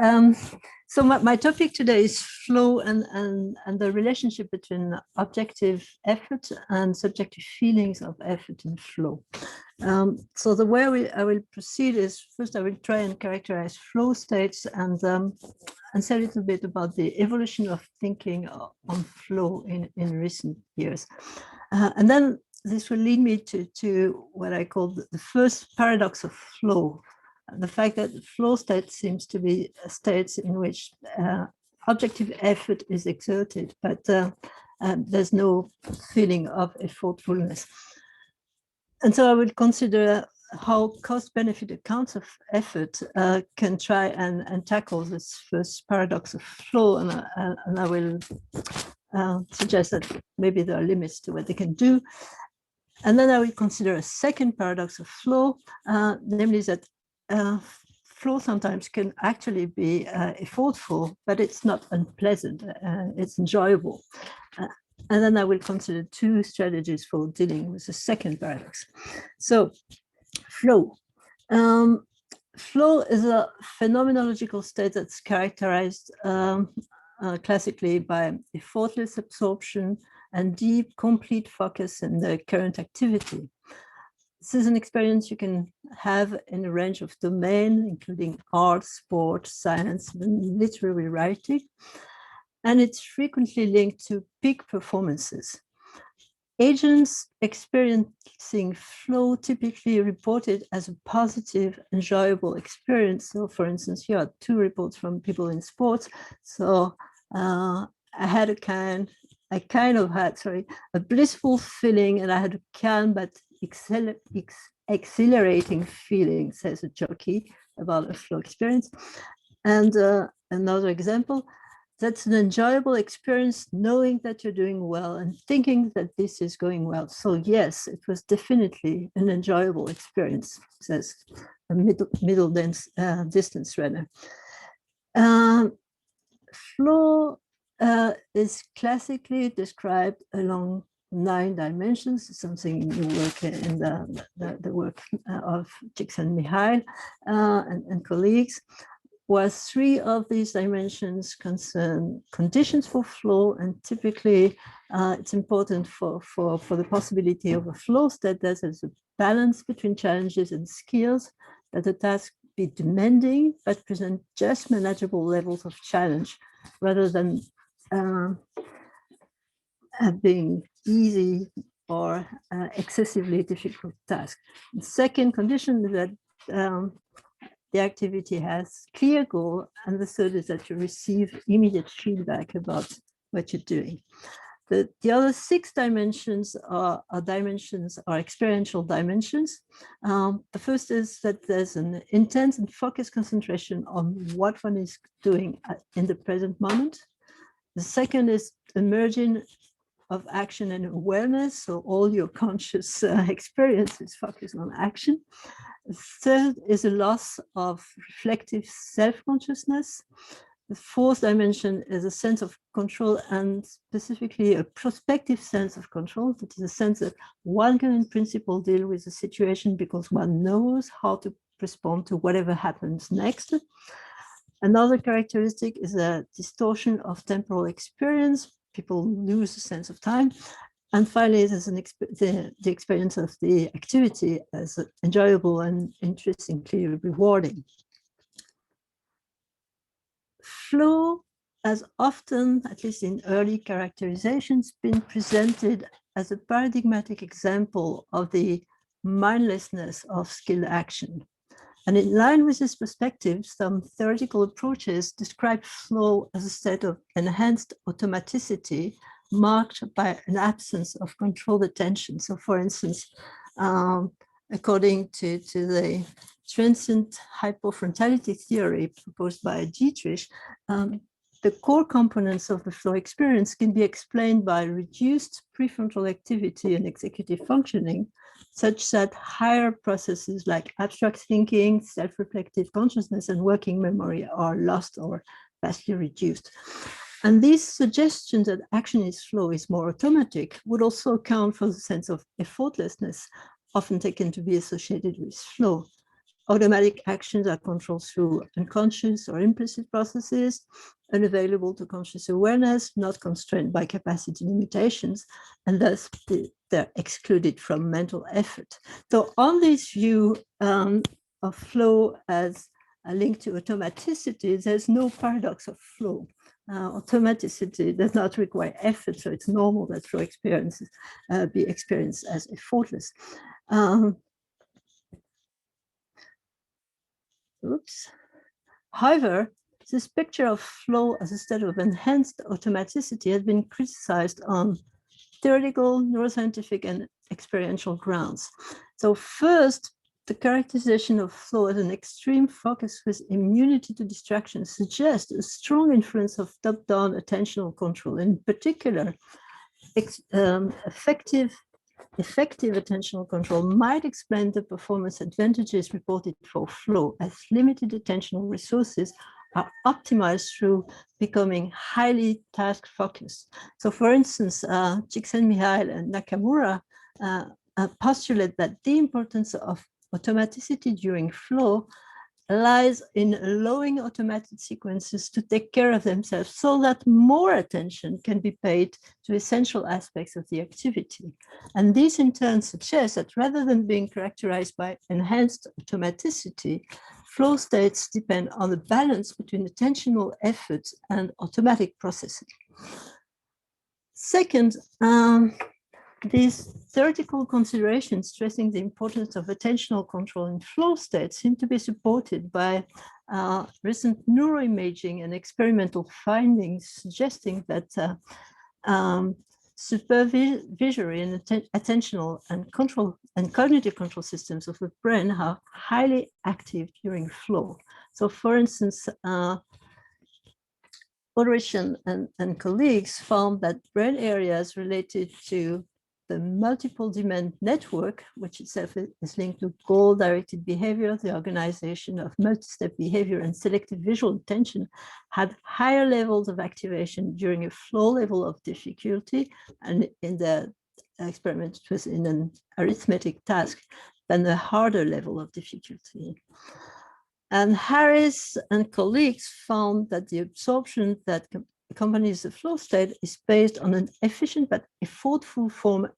Um, so my topic today is flow and the relationship between objective effort and subjective feelings of effort and flow. So the way I will proceed is, first I will try and characterize flow states and say a little bit about the evolution of thinking on flow in recent years. And then this will lead me to what I call the first paradox of flow. The fact that the flow state seems to be states in which objective effort is exerted, but there's no feeling of effortfulness. And so I would consider how cost-benefit accounts of effort can try and tackle this first paradox of flow, and I will suggest that maybe there are limits to what they can do. And then I will consider a second paradox of flow, namely that flow sometimes can actually be effortful, but it's not unpleasant, it's enjoyable. And then I will consider two strategies for dealing with the second paradox. So, flow. Flow is a phenomenological state that's characterized classically by effortless absorption and deep, complete focus in the current activity. This is an experience you can have in a range of domains, including art, sport, science, and literary writing. And it's frequently linked to peak performances. Agents experiencing flow typically reported as a positive, enjoyable experience. So for instance, here are two reports from people in sports. So I kind of had a blissful feeling, and I had a calm but exhilarating feeling, says a jockey about a flow experience. And another example, that's an enjoyable experience knowing that you're doing well and thinking that this is going well. So yes, it was definitely an enjoyable experience, says a middle distance runner. Flow is classically described along 9 dimensions, something you work in the work of Csikszentmihalyi and colleagues, where 3 of these dimensions concern conditions for flow, and typically it's important for the possibility of a flow state that there's a balance between challenges and skills, that the task be demanding but present just manageable levels of challenge rather than being easy or excessively difficult task. The second condition is that the activity has clear goal, and the third is that you receive immediate feedback about what you're doing. The other 6 dimensions are experiential dimensions. The first is that there's an intense and focused concentration on what one is doing in the present moment. The second is emerging of action and awareness, so all your conscious experience is focused on action. The third is a loss of reflective self-consciousness. The fourth dimension is a sense of control, and specifically a prospective sense of control. That is a sense that one can in principle deal with the situation because one knows how to respond to whatever happens next. Another characteristic is a distortion of temporal experience. People lose a sense of time. And finally, there's the experience of the activity as enjoyable and interestingly rewarding. Flow has often, at least in early characterizations, been presented as a paradigmatic example of the mindlessness of skilled action. And in line with this perspective, some theoretical approaches describe flow as a state of enhanced automaticity marked by an absence of controlled attention. So for instance, according to the transient hypofrontality theory proposed by Dietrich, the core components of the flow experience can be explained by reduced prefrontal activity and executive functioning, such that higher processes like abstract thinking, self-reflective consciousness, and working memory are lost or vastly reduced. And these suggestions that action is flow is more automatic would also account for the sense of effortlessness, often taken to be associated with flow. Automatic actions are controlled through unconscious or implicit processes, unavailable to conscious awareness, not constrained by capacity limitations, and thus they're excluded from mental effort. So on this view of flow as a link to automaticity, there's no paradox of flow. Automaticity does not require effort, so it's normal that flow experiences be experienced as effortless. Oops. However, this picture of flow as a state of enhanced automaticity has been criticized on theoretical, neuroscientific, and experiential grounds. So first, the characterization of flow as an extreme focus with immunity to distraction suggests a strong influence of top-down attentional control, in particular, effective attentional control might explain the performance advantages reported for flow, as limited attentional resources are optimized through becoming highly task focused. So for instance, Csikszentmihalyi and Nakamura postulate that the importance of automaticity during flow lies in allowing automated sequences to take care of themselves so that more attention can be paid to essential aspects of the activity. And this in turn suggests that rather than being characterized by enhanced automaticity, flow states depend on the balance between attentional effort and automatic processing. Second, these theoretical considerations stressing the importance of attentional control in flow states seem to be supported by recent neuroimaging and experimental findings suggesting that supervisory and attentional and control and cognitive control systems of the brain are highly active during flow. So for instance, Ulrich and colleagues found that brain areas related to the multiple demand network, which itself is linked to goal-directed behavior, the organization of multi-step behavior and selective visual attention, had higher levels of activation during a flow level of difficulty, and in the experiment it was in an arithmetic task, than the harder level of difficulty. And Harris and colleagues found that the absorption that accompanies the flow state is based on an efficient but effortful form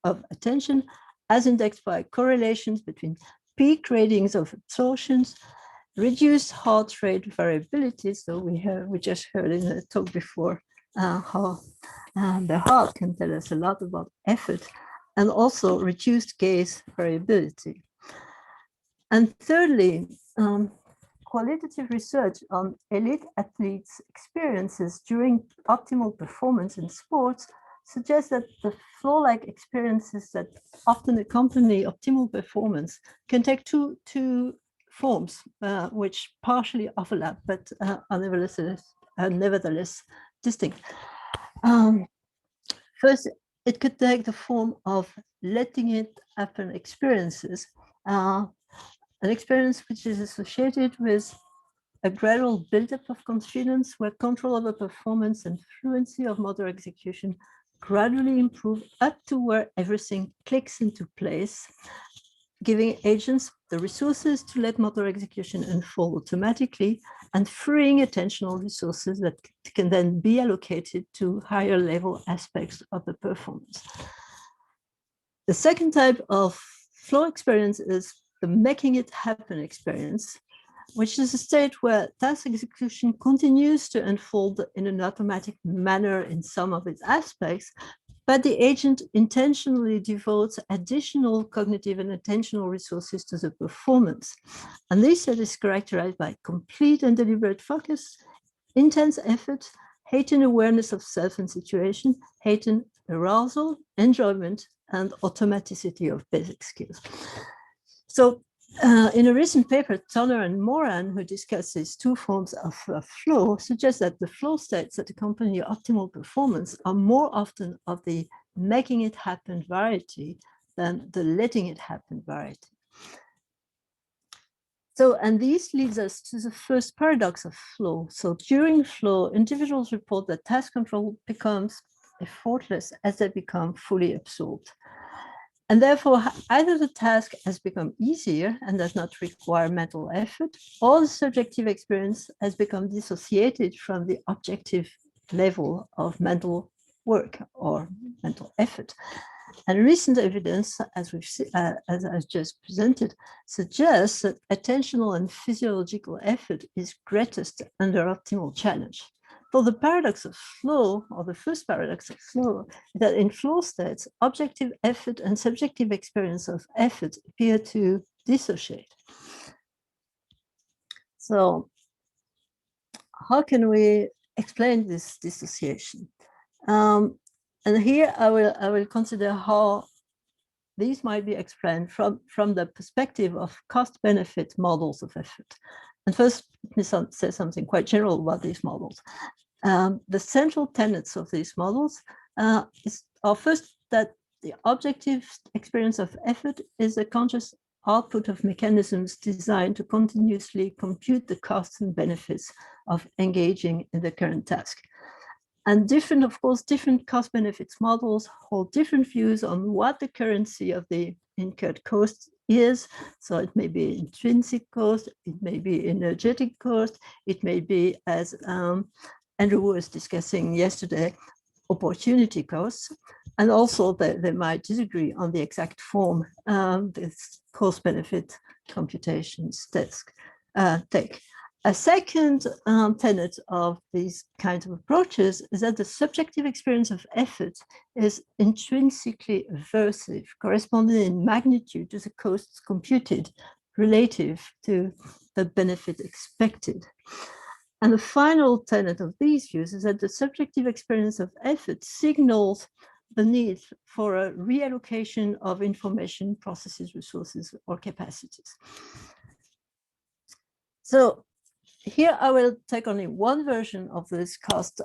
of attention, as indexed by correlations between peak ratings of absorptions, reduced heart rate variability. So we just heard in the talk before how the heart can tell us a lot about effort, and also reduced gaze variability. And thirdly, qualitative research on elite athletes' experiences during optimal performance in sports suggests that the flow-like experiences that often accompany optimal performance can take two forms, which partially overlap, but are nevertheless distinct. First, it could take the form of letting it happen experiences, an experience which is associated with a gradual buildup of confidence where control over performance and fluency of motor execution gradually improve up to where everything clicks into place, giving agents the resources to let motor execution unfold automatically and freeing attentional resources that can then be allocated to higher level aspects of the performance. The second type of flow experience is the making it happen experience, which is a state where task execution continues to unfold in an automatic manner in some of its aspects, but the agent intentionally devotes additional cognitive and attentional resources to the performance. And this state is characterized by complete and deliberate focus, intense effort, heightened awareness of self and situation, heightened arousal, enjoyment, and automaticity of basic skills. So in a recent paper, Toller and Moran, who discuss these two forms of flow, suggest that the flow states that accompany optimal performance are more often of the making it happen variety than the letting it happen variety. So, and this leads us to the first paradox of flow. So during flow, individuals report that task control becomes effortless as they become fully absorbed. And therefore, either the task has become easier and does not require mental effort, or the subjective experience has become dissociated from the objective level of mental work or mental effort. And recent evidence, as we've seen, as I just presented, suggests that attentional and physiological effort is greatest under optimal challenge. So the paradox of flow, or the first paradox of flow, is that in flow states, objective effort and subjective experience of effort appear to dissociate. So how can we explain this dissociation? And here I will consider how these might be explained from the perspective of cost-benefit models of effort. And first, let me say something quite general about these models. The central tenets of these models are first that the objective experience of effort is a conscious output of mechanisms designed to continuously compute the costs and benefits of engaging in the current task. And different, of course, different cost benefits models hold different views on what the currency of the incurred cost is. So it may be intrinsic cost, it may be energetic cost, it may be, as Andrew was discussing yesterday, opportunity costs. And also they might disagree on the exact form this cost benefit computations take. A second tenet of these kinds of approaches is that the subjective experience of effort is intrinsically aversive, corresponding in magnitude to the costs computed relative to the benefit expected. And the final tenet of these views is that the subjective experience of effort signals the need for a reallocation of information, processes, resources, or capacities. So here I will take only one version of this cost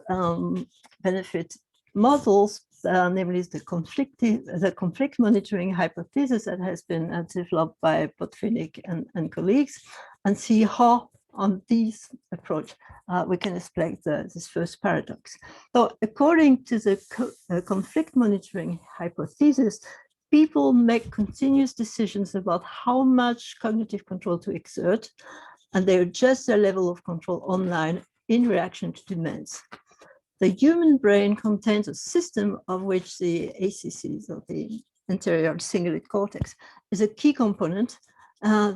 benefit models, namely the conflict monitoring hypothesis that has been developed by Botvinnik and colleagues, and see how on this approach we can explain this first paradox. So according to the conflict monitoring hypothesis, people make continuous decisions about how much cognitive control to exert, and they adjust their level of control online in reaction to demands. The human brain contains a system of which the ACCs, or the anterior cingulate cortex, is a key component,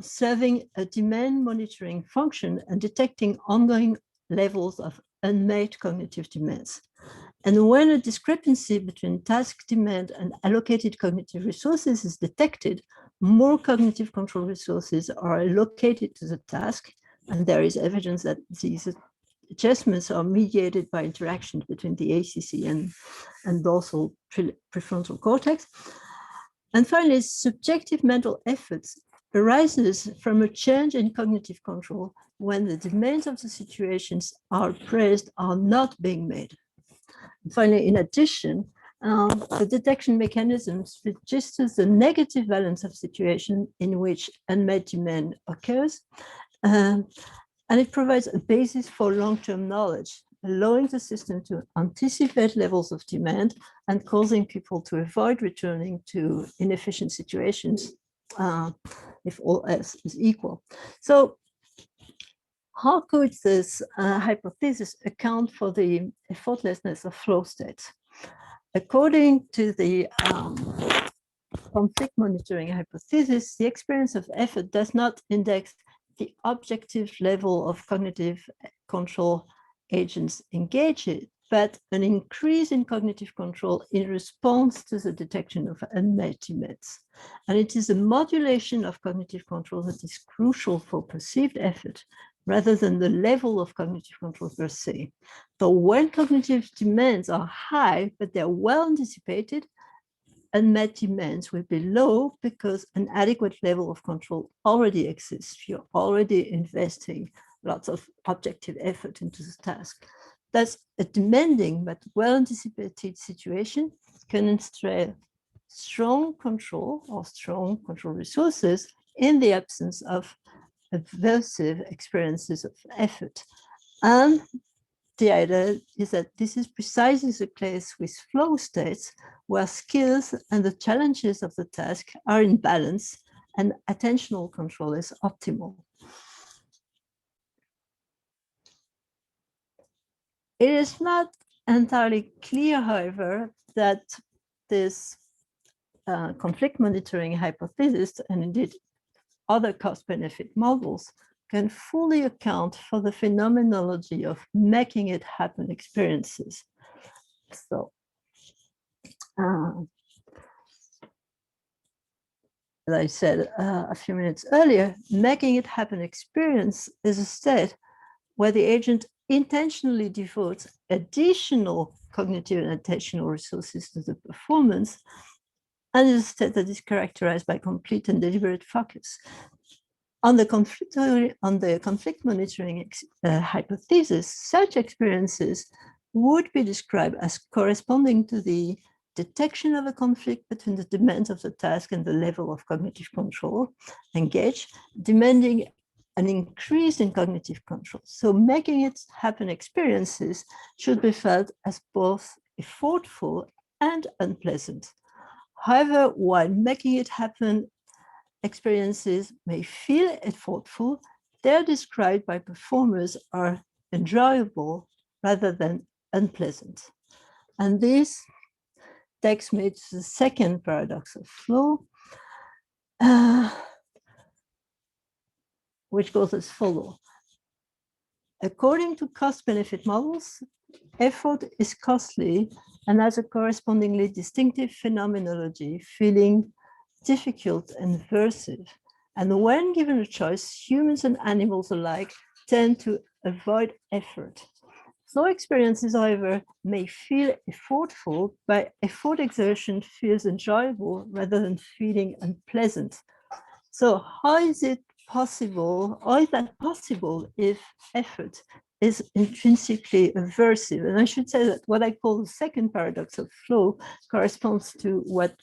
serving a demand monitoring function and detecting ongoing levels of unmet cognitive demands. And when a discrepancy between task demand and allocated cognitive resources is detected, more cognitive control resources are allocated to the task, and there is evidence that these adjustments are mediated by interactions between the ACC and dorsal prefrontal cortex. And finally, subjective mental efforts arises from a change in cognitive control when the demands of the situations are praised are not being made. And finally, in addition, the detection mechanisms registers the negative valence of situation in which unmet demand occurs, and it provides a basis for long-term knowledge, allowing the system to anticipate levels of demand and causing people to avoid returning to inefficient situations if all else is equal. So how could this hypothesis account for the effortlessness of flow states? According to the conflict monitoring hypothesis, the experience of effort does not index the objective level of cognitive control agents engaged, but an increase in cognitive control in response to the detection of unmet demands. And it is a modulation of cognitive control that is crucial for perceived effort, rather than the level of cognitive control per se. So when cognitive demands are high, but they're well anticipated, unmet demands will be low because an adequate level of control already exists. You're already investing lots of objective effort into the task. Thus, a demanding but well-anticipated situation can ensure strong control or strong control resources in the absence of aversive experiences of effort. And the idea is that this is precisely the case with flow states, where skills and the challenges of the task are in balance and attentional control is optimal. It is not entirely clear, however, that this conflict monitoring hypothesis, and indeed other cost-benefit models, can fully account for the phenomenology of making it happen experiences. So, as I said a few minutes earlier, making it happen experience is a state where the agent intentionally devotes additional cognitive and attentional resources to the performance, and is a state that is characterized by complete and deliberate focus. On the conflict monitoring hypothesis, such experiences would be described as corresponding to the detection of a conflict between the demands of the task and the level of cognitive control engaged, demanding an increase in cognitive control. So making it happen experiences should be felt as both effortful and unpleasant. However, while making it happen experiences may feel effortful, they're described by performers as enjoyable rather than unpleasant. And this takes me to the second paradox of flow, which goes as follows. According to cost-benefit models, effort is costly and has a correspondingly distinctive phenomenology, feeling difficult and aversive. And when given a choice, humans and animals alike tend to avoid effort. Flow experiences, however, may feel effortful, but effort exertion feels enjoyable rather than feeling unpleasant. So how is it possible, or is that possible if effort is intrinsically aversive? And I should say that what I call the second paradox of flow corresponds to what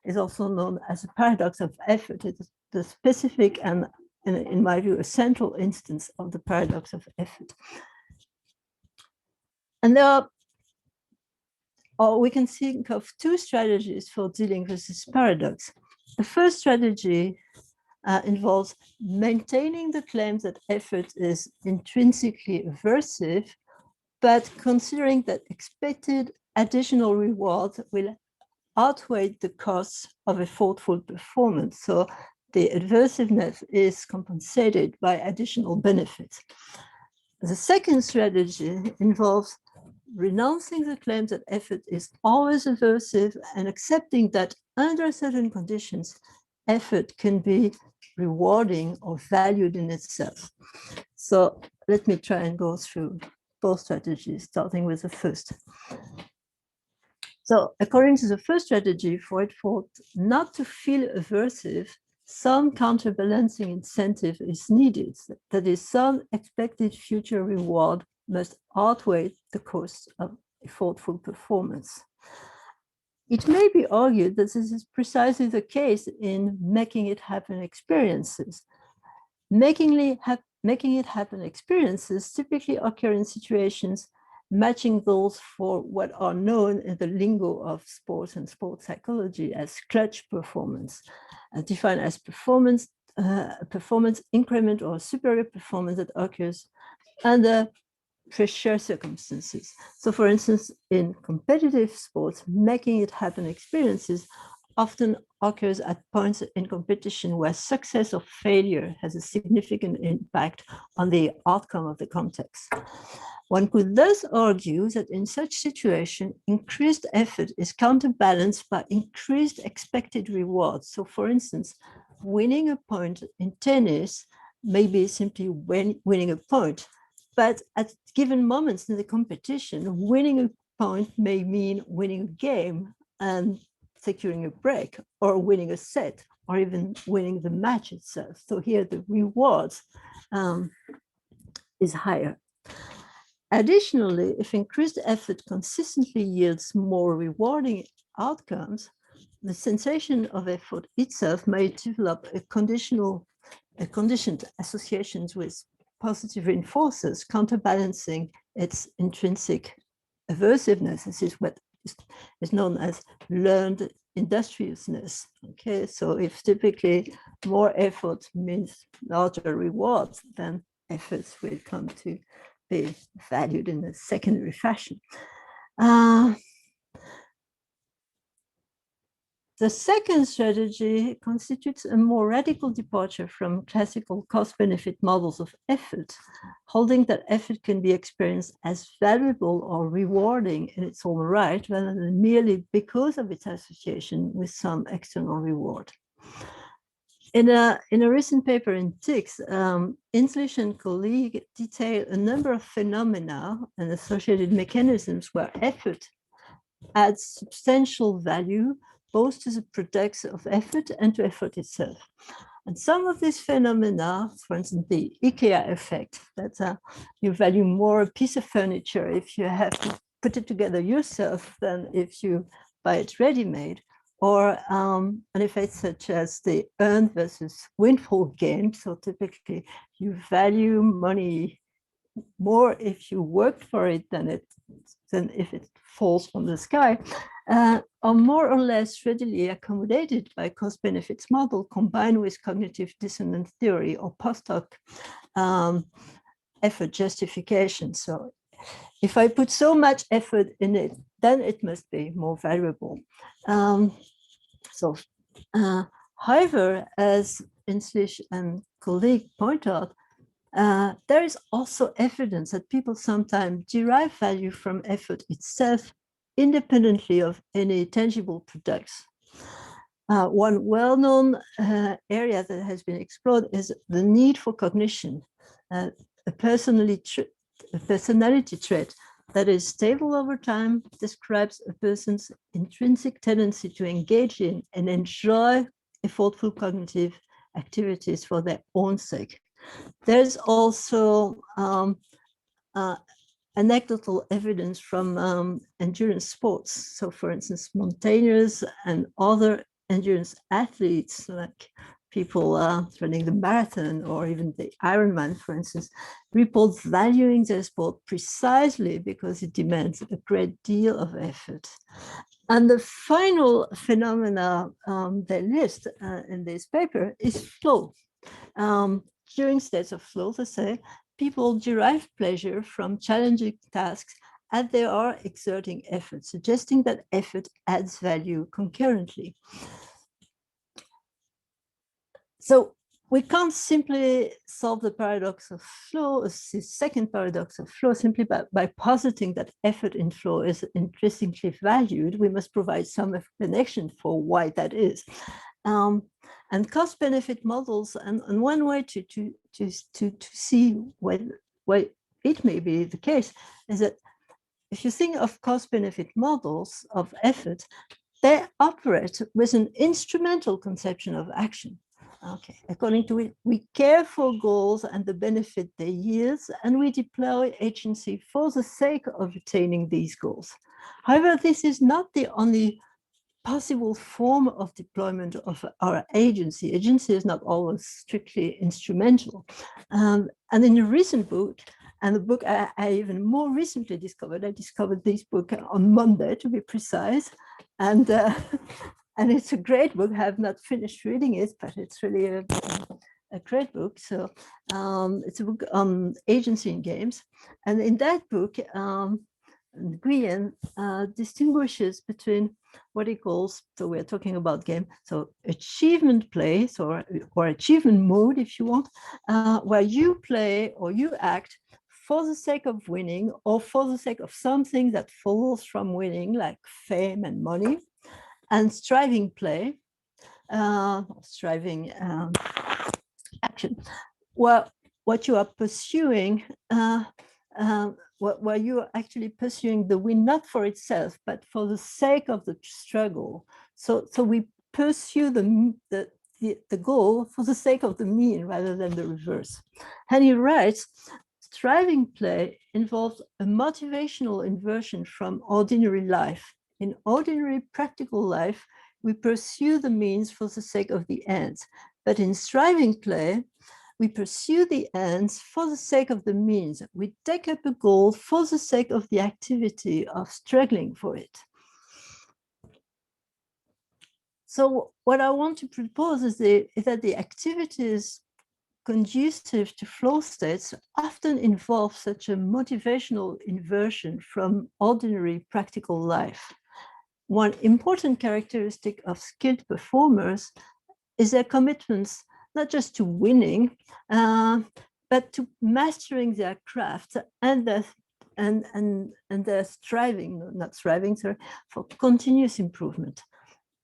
is also known as a paradox of effort. It is the specific and, in my view, a central instance of the paradox of effort. And there are, or we can think of two strategies for dealing with this paradox. The first strategy involves maintaining the claim that effort is intrinsically aversive, but considering that expected additional reward will outweigh the costs of effortful performance. So the aversiveness is compensated by additional benefits. The second strategy involves renouncing the claim that effort is always aversive and accepting that under certain conditions, effort can be rewarding or valued in itself. So let me try and go through both strategies, starting with the first. So according to the first strategy, for effort not to feel aversive, some counterbalancing incentive is needed. That is, some expected future reward must outweigh the cost of effortful performance. It may be argued that this is precisely the case in making it happen experiences. Making it happen experiences typically occur in situations matching those for what are known in the lingo of sports and sports psychology as clutch performance, defined as performance increment or superior performance that occurs under pressure circumstances. So for instance, in competitive sports, making it happen experiences often occurs at points in competition where success or failure has a significant impact on the outcome of the contest. One could thus argue that in such situation, increased effort is counterbalanced by increased expected rewards. So for instance, winning a point in tennis may be simply winning a point, but at given moments in the competition, winning a point may mean winning a game and securing a break, or winning a set, or even winning the match itself. So here the rewards is higher. Additionally, if increased effort consistently yields more rewarding outcomes, the sensation of effort itself may develop a conditioned associations with positive reinforcers, counterbalancing its intrinsic aversiveness. This is what is known as learned industriousness. Okay, so if typically more effort means larger rewards, then efforts will come to be valued in a secondary fashion. The second strategy constitutes a more radical departure from classical cost-benefit models of effort, holding that effort can be experienced as valuable or rewarding in its own right, rather than merely because of its association with some external reward. In a recent paper in TICS, Inslish and colleague detail a number of phenomena and associated mechanisms where effort adds substantial value both to the products of effort and to effort itself. And some of these phenomena, for instance, the IKEA effect, that you value more a piece of furniture if you have to put it together yourself than if you buy it ready-made, or an effect such as the earned versus windfall gain. So typically you value money more if you work for it than if it falls from the sky, are more or less readily accommodated by cost benefits model combined with cognitive dissonance theory or post hoc effort justification. So if I put so much effort in it, then it must be more valuable. However, as Inslish and colleague point out, there is also evidence that people sometimes derive value from effort itself independently of any tangible products. One well-known area that has been explored is the need for cognition, a personality trait that is stable over time, describes a person's intrinsic tendency to engage in and enjoy effortful cognitive activities for their own sake. There's also anecdotal evidence from endurance sports. So for instance, mountaineers and other endurance athletes, like people running the marathon or even the Ironman, for instance, report valuing their sport precisely because it demands a great deal of effort. And the final phenomena they list in this paper is flow. During states of flow, they say, people derive pleasure from challenging tasks as they are exerting effort, suggesting that effort adds value concurrently. So we can't simply solve the paradox of flow, the second paradox of flow, simply by positing that effort in flow is intrinsically valued. We must provide some explanation for why that is. And cost-benefit models, and one way to see why it may be the case is that if you think of cost-benefit models of effort, they operate with an instrumental conception of action. Okay, according to it, we care for goals and the benefit they yield, and we deploy agency for the sake of attaining these goals. However, this is not the only possible form of deployment of our agency. Agency is not always strictly instrumental. And in a recent book, and the book I even more recently discovered, I discovered this book on Monday, to be precise, and it's a great book. I have not finished reading it, but it's really a great book. So it's a book on agency in games. And in that book, Nguyen distinguishes between what he calls, so we're talking about game, so achievement play, or achievement mode, if you want, where you play or you act for the sake of winning or for the sake of something that follows from winning, like fame and money, and striving play, striving action, well, what you are pursuing, where you are actually pursuing the win not for itself, but for the sake of the struggle. So we pursue the goal for the sake of the mean rather than the reverse. And he writes, striving play involves a motivational inversion from ordinary life. In ordinary practical life, we pursue the means for the sake of the ends. But in striving play, we pursue the ends for the sake of the means. We take up a goal for the sake of the activity of struggling for it. So what I want to propose is that the activities conducive to flow states often involve such a motivational inversion from ordinary practical life. One important characteristic of skilled performers is their commitments not just to winning, but to mastering their craft and their striving for continuous improvement.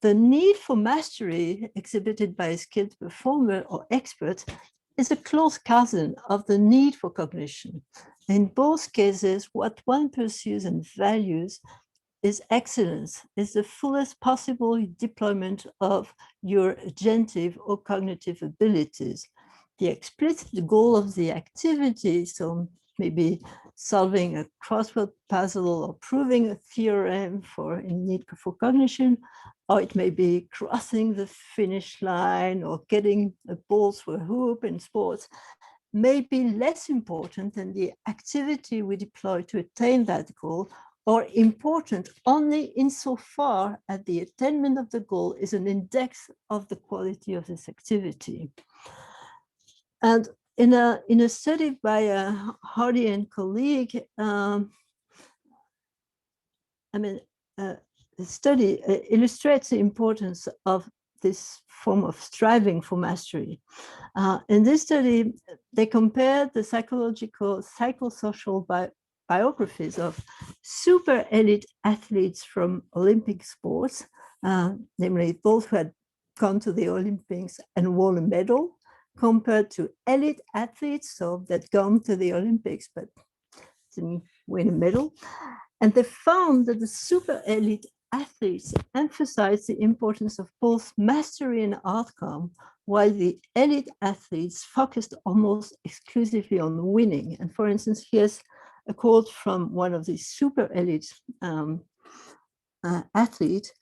The need for mastery exhibited by a skilled performer or expert is a close cousin of the need for cognition. In both cases, what one pursues and values is excellence, is the fullest possible deployment of your agentive or cognitive abilities. The explicit goal of the activity, so maybe solving a crossword puzzle or proving a theorem in need for cognition, or it may be crossing the finish line or getting a ball through a hoop in sports, may be less important than the activity we deploy to attain that goal, or important only insofar as the attainment of the goal is an index of the quality of this activity. And in a study by Hardy and colleague, the study illustrates the importance of this form of striving for mastery. In this study, they compared the psychosocial biographies of super elite athletes from Olympic sports, namely those who had gone to the Olympics and won a medal, compared to elite athletes, so that gone to the Olympics but didn't win a medal. And they found that the super elite athletes emphasized the importance of both mastery and outcome, while the elite athletes focused almost exclusively on winning. And for instance, here's a quote from one of these super elite athletes.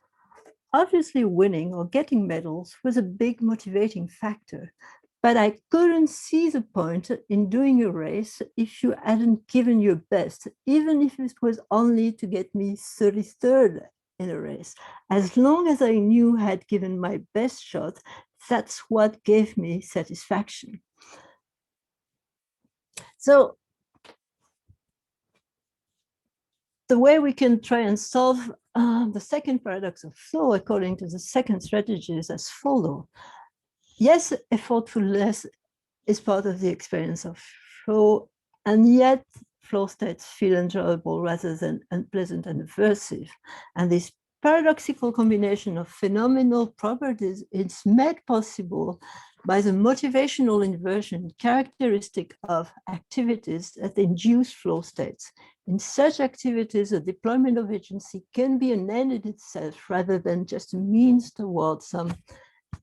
Obviously, winning or getting medals was a big motivating factor, but I couldn't see the point in doing a race if you hadn't given your best, even if it was only to get me 33rd in a race. As long as I knew I had given my best shot, that's what gave me satisfaction. So the way we can try and solve the second paradox of flow, according to the second strategy, is as follows. Yes, effortfulness is part of the experience of flow, and yet flow states feel enjoyable rather than unpleasant and aversive. And this paradoxical combination of phenomenal properties is made possible by the motivational inversion characteristic of activities that induce flow states. In such activities, the deployment of agency can be an end in itself rather than just a means towards some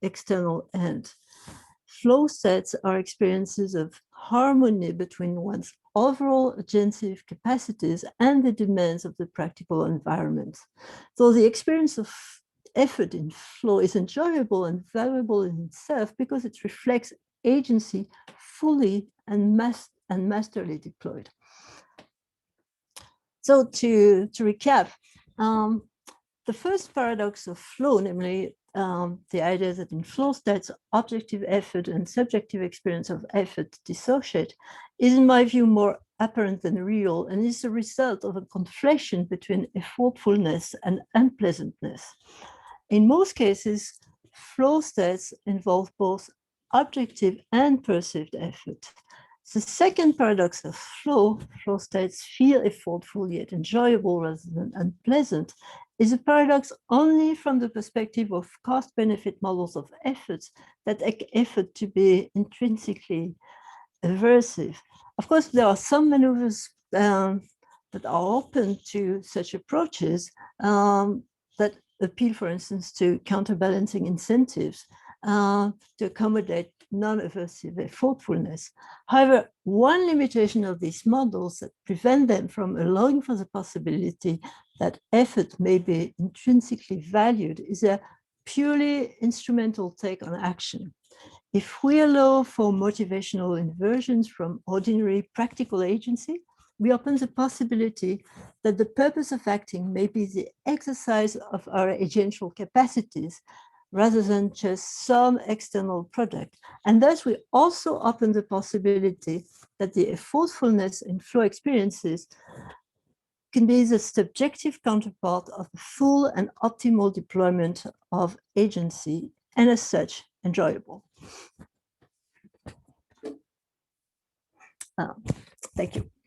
external end. Flow states are experiences of harmony between one's overall agentive capacities and the demands of the practical environment. So the experience of effort in flow is enjoyable and valuable in itself because it reflects agency fully and masterly deployed. So to recap, the first paradox of flow, namely the idea that in flow states, objective effort and subjective experience of effort dissociate, is in my view more apparent than real and is the result of a conflation between effortfulness and unpleasantness. In most cases, flow states involve both objective and perceived effort. The second paradox of flow states feel effortful yet enjoyable rather than unpleasant, is a paradox only from the perspective of cost-benefit models of efforts that take effort to be intrinsically aversive. Of course, there are some maneuvers that are open to such approaches that appeal, for instance, to counterbalancing incentives to accommodate non-aversive effortfulness. However, one limitation of these models that prevent them from allowing for the possibility that effort may be intrinsically valued is a purely instrumental take on action. If we allow for motivational inversions from ordinary practical agency, we open the possibility that the purpose of acting may be the exercise of our agential capacities, rather than just some external product. And thus we also open the possibility that the effortfulness in flow experiences can be the subjective counterpart of the full and optimal deployment of agency, and as such, enjoyable. Thank you.